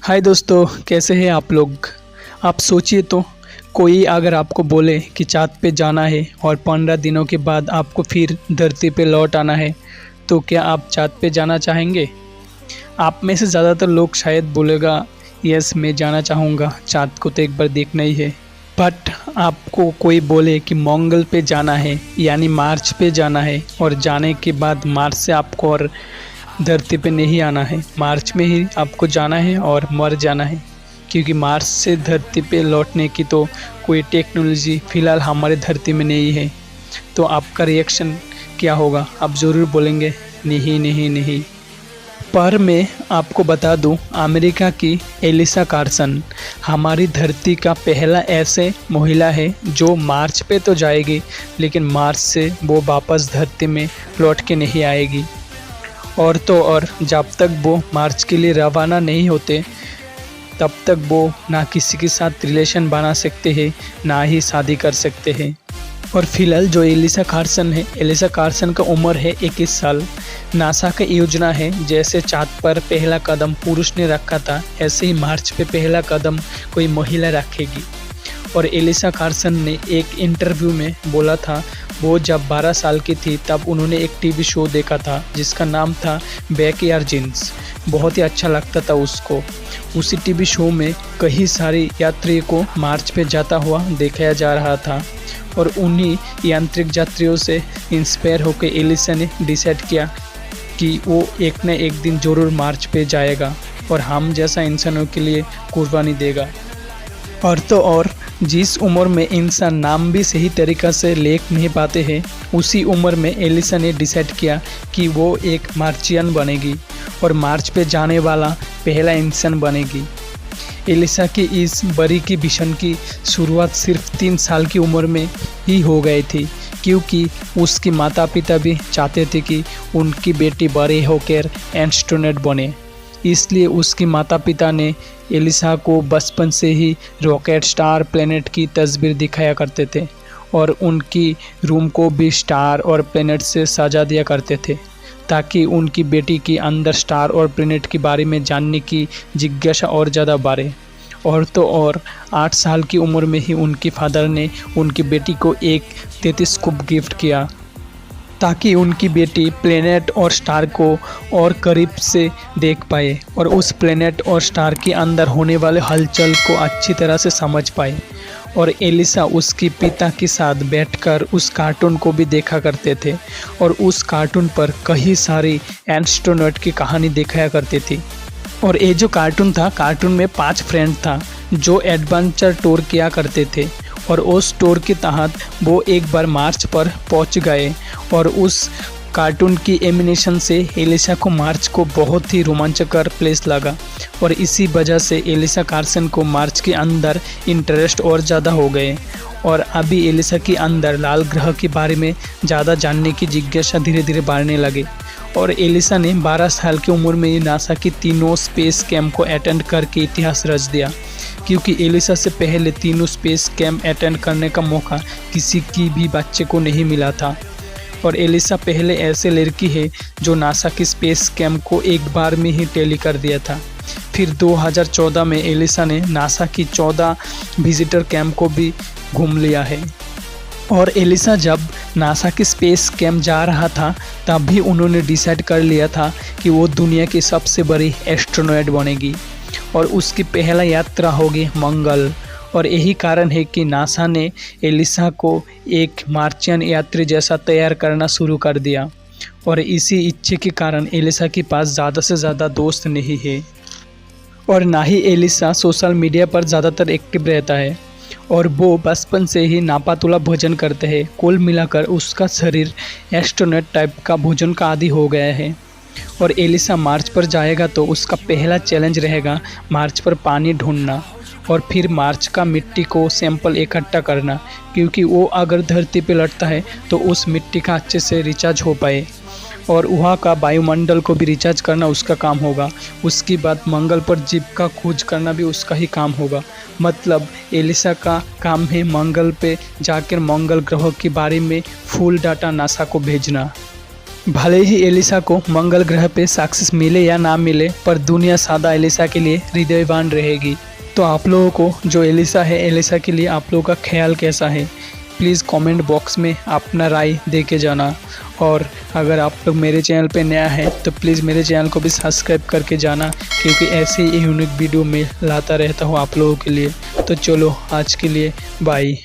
हाय दोस्तों, कैसे हैं आप लोग। आप सोचिए तो, कोई अगर आपको बोले कि चाँद पे जाना है और 15 दिनों के बाद आपको फिर धरती पे लौट आना है, तो क्या आप चाँद पे जाना चाहेंगे। आप में से ज़्यादातर लोग शायद बोलेगा यस, मैं जाना चाहूँगा, चाँद को तो एक बार देखना ही है। बट आपको कोई बोले कि मंगल पे जाना है यानी मार्च पे जाना है और जाने के बाद मार्च से आपको और धरती पे नहीं आना है, मार्च में ही आपको जाना है और मर जाना है, क्योंकि मार्च से धरती पे लौटने की तो कोई टेक्नोलॉजी फ़िलहाल हमारे धरती में नहीं है। तो आपका रिएक्शन क्या होगा। आप ज़रूर बोलेंगे नहीं नहीं नहीं। पर मैं आपको बता दूं, अमेरिका की एलिसा कार्सन हमारी धरती का पहला ऐसे महिला है जो मार्च पे तो जाएगी, लेकिन मार्च से वो वापस धरती में लौट के नहीं आएगी। और तो और जब तक वो मार्च के लिए रवाना नहीं होते, तब तक वो ना किसी के साथ रिलेशन बना सकते हैं, ना ही शादी कर सकते हैं। और फिलहाल जो एलिसा कार्सन है, एलिसा कार्सन का उम्र है 21 साल। नासा का योजना है जैसे चाँद पर पहला कदम पुरुष ने रखा था, ऐसे ही मार्च पे पहला कदम कोई महिला रखेगी। और एलिसा कार्सन ने एक इंटरव्यू में बोला था, वो जब 12 साल की थी तब उन्होंने एक टीवी शो देखा था जिसका नाम था बैकयार्ड जीन्स। बहुत ही अच्छा लगता था उसको। उसी टीवी शो में कई सारे यात्रियों को मार्च पे जाता हुआ दिखाया जा रहा था, और उन्हीं यांत्रिक यात्रियों से इंस्पायर होकर एलिसा ने डिसाइड किया कि वो एक न एक दिन ज़रूर मार्च पे जाएगा और हम जैसा इंसानों के लिए कुर्बानी देगा। और तो और जिस उम्र में इंसान नाम भी सही तरीक़ा से लिख नहीं पाते हैं, उसी उम्र में एलिसा ने डिसाइड किया कि वो एक मार्चियन बनेगी और मार्च पे जाने वाला पहला इंसान बनेगी। एलिसा की इस बड़ी की मिशन की शुरुआत सिर्फ 3 साल की उम्र में ही हो गई थी, क्योंकि उसके माता पिता भी चाहते थे कि उनकी बेटी बड़े होकर एस्ट्रोनॉट बने। इसलिए उसके माता पिता ने एलिसा को बचपन से ही रॉकेट, स्टार, प्लेनेट की तस्वीर दिखाया करते थे और उनकी रूम को भी स्टार और प्लेनेट से सजा दिया करते थे, ताकि उनकी बेटी के अंदर स्टार और प्लेनेट के बारे में जानने की जिज्ञासा और ज़्यादा बढ़े। और तो और 8 साल की उम्र में ही उनके फादर ने उनकी बेटी को एक टेलीस्कोप गिफ्ट किया, ताकि उनकी बेटी प्लेनेट और स्टार को और करीब से देख पाए और उस प्लेनेट और स्टार के अंदर होने वाले हलचल को अच्छी तरह से समझ पाए। और एलिसा उसके पिता के साथ बैठकर उस कार्टून को भी देखा करते थे, और उस कार्टून पर कई सारी एस्ट्रोनॉट की कहानी दिखाया करती थी। और ये जो कार्टून था, कार्टून में 5 फ्रेंड था जो एडवेंचर टूर किया करते थे, और उस टूर के तहत वो एक बार मार्च पर पहुंच गए। और उस कार्टून की एनिमेशन से एलिसा को मार्च को बहुत ही रोमांचकर प्लेस लगा, और इसी वजह से एलिसा कार्सन को मार्च के अंदर इंटरेस्ट और ज़्यादा हो गए। और अभी एलिसा के अंदर लाल ग्रह के बारे में ज़्यादा जानने की जिज्ञासा धीरे धीरे बढ़ने लगे। और एलिसा ने 12 साल की उम्र में ही नासा की तीनों स्पेस कैंप को अटेंड करके इतिहास रच दिया, क्योंकि एलिसा से पहले तीनों स्पेस कैंप अटेंड करने का मौका किसी की भी बच्चे को नहीं मिला था। और एलिसा पहले ऐसे लड़की है जो नासा की स्पेस कैंप को एक बार में ही टैली कर दिया था। फिर 2014 में एलिसा ने नासा की 14 विजिटर कैंप को भी घूम लिया है। और एलिसा जब नासा के स्पेस कैंप जा रहा था, तब भी उन्होंने डिसाइड कर लिया था कि वो दुनिया की सबसे बड़ी एस्ट्रोनॉट बनेगी और उसकी पहला यात्रा होगी मंगल। और यही कारण है कि नासा ने एलिसा को एक मार्चियन यात्री जैसा तैयार करना शुरू कर दिया। और इसी इच्छे के कारण एलिसा के पास ज़्यादा से ज़्यादा दोस्त नहीं है, और ना ही एलिसा सोशल मीडिया पर ज़्यादातर एक्टिव रहता है, और वो बचपन से ही नापातुला भोजन करते हैं। कुल मिलाकर उसका शरीर एस्ट्रोनॉट टाइप का भोजन का आदी हो गया है। और एलिसा मार्च पर जाएगा तो उसका पहला चैलेंज रहेगा मार्च पर पानी ढूंढना, और फिर मार्च का मिट्टी को सैंपल इकट्ठा करना, क्योंकि वो अगर धरती पे लौटता है तो उस मिट्टी का अच्छे से रिचार्ज हो पाए, और वहाँ का वायुमंडल को भी रिचार्ज करना उसका काम होगा। उसके बाद मंगल पर जीव का खोज करना भी उसका ही काम होगा। मतलब एलिसा का काम है मंगल पे जाकर मंगल ग्रह के बारे में फुल डाटा नासा को भेजना। भले ही एलिसा को मंगल ग्रह पे सक्सेस मिले या ना मिले, पर दुनिया सादा एलिसा के लिए हृदयवान रहेगी। तो आप लोगों को जो एलिसा है, एलिसा के लिए आप लोगों का ख्याल कैसा है, प्लीज़ कमेंट बॉक्स में अपना राय दे के जाना। और अगर आप लोग मेरे चैनल पे नया है तो प्लीज़ मेरे चैनल को भी सब्सक्राइब करके जाना, क्योंकि ऐसे ही यूनिक वीडियो में लाता रहता हूँ आप लोगों के लिए। तो चलो आज के लिए बाय।